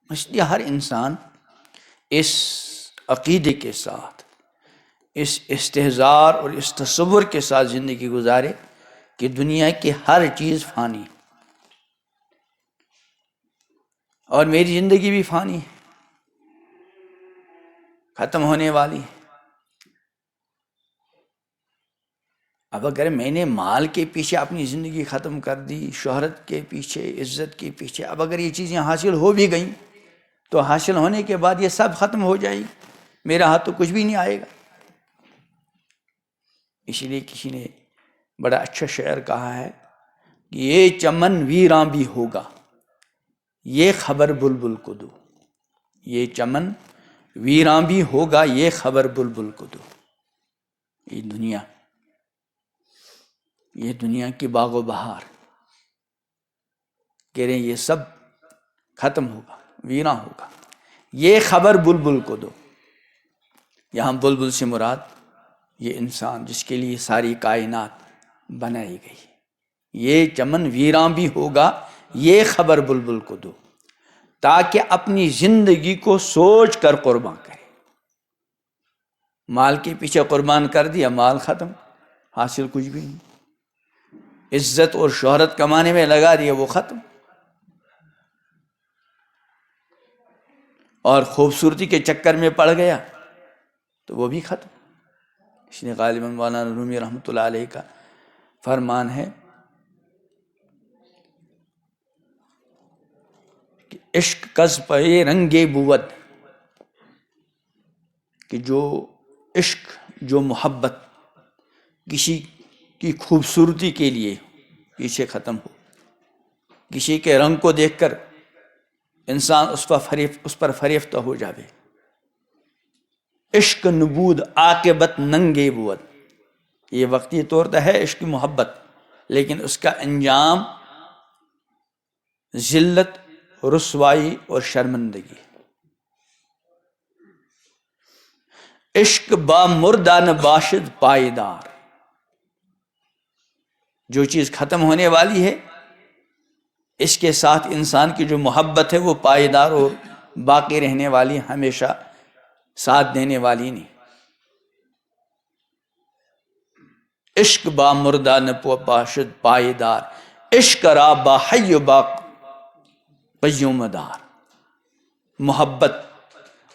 اس لیے ہر انسان اس عقیدے کے ساتھ، اس استحضار اور اس تصور کے ساتھ زندگی گزارے کہ دنیا کی ہر چیز فانی اور میری زندگی بھی فانی ہے، ختم ہونے والی ہے۔ اب اگر میں نے مال کے پیچھے اپنی زندگی ختم کر دی، شہرت کے پیچھے، عزت کے پیچھے، اب اگر یہ چیزیں حاصل ہو بھی گئیں تو حاصل ہونے کے بعد یہ سب ختم ہو جائے گی، میرا ہاتھ تو کچھ بھی نہیں آئے گا۔ اس لیے کسی نے بڑا اچھا شعر کہا ہے کہ یہ چمن ویراں بھی ہوگا، یہ خبر بلبل کو دو۔ یہ چمن ویراں بھی ہوگا، یہ خبر بلبل کو دو۔ یہ دنیا کی باغ و بہار کہہ رہے ہیں یہ سب ختم ہوگا، ویراں ہوگا، یہ خبر بلبل کو دو۔ یہاں بلبل سے مراد یہ انسان جس کے لیے ساری کائنات بنائی گئی۔ یہ چمن ویراں بھی ہوگا، یہ خبر بلبل کو دو، تاکہ اپنی زندگی کو سوچ کر قربان کرے۔ مال کے پیچھے قربان کر دیا، مال ختم، حاصل کچھ بھی نہیں۔ عزت اور شہرت کمانے میں لگا دیا، وہ ختم۔ اور خوبصورتی کے چکر میں پڑ گیا تو وہ بھی ختم۔ اس نے غالباً مولانا رومی رحمۃ اللہ علیہ کا فرمان ہے کہ عشق کز پہ رنگے بود، کہ جو عشق، جو محبت کسی کی خوبصورتی کے لیے پیچھے ختم ہو، کسی کے رنگ کو دیکھ کر انسان اس پر فریفتہ ہو جاوے، عشق نبود عاقبت ننگے بود، یہ وقتی طور پہ ہے عشق محبت، لیکن اس کا انجام ذلت، رسوائی اور شرمندگی۔ عشق با مردہ نہ باشد پائیدار، جو چیز ختم ہونے والی ہے اس کے ساتھ انسان کی جو محبت ہے وہ پائیدار اور باقی رہنے والی، ہمیشہ ساتھ دینے والی نہیں۔ عشق با مردہ نہ باشد پائیدار، عشق را با حی و با قیوم دار۔ محبت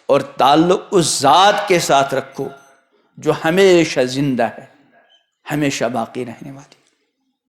اور تعلق اس ذات کے ساتھ رکھو جو ہمیشہ زندہ ہے، ہمیشہ باقی رہنے والی۔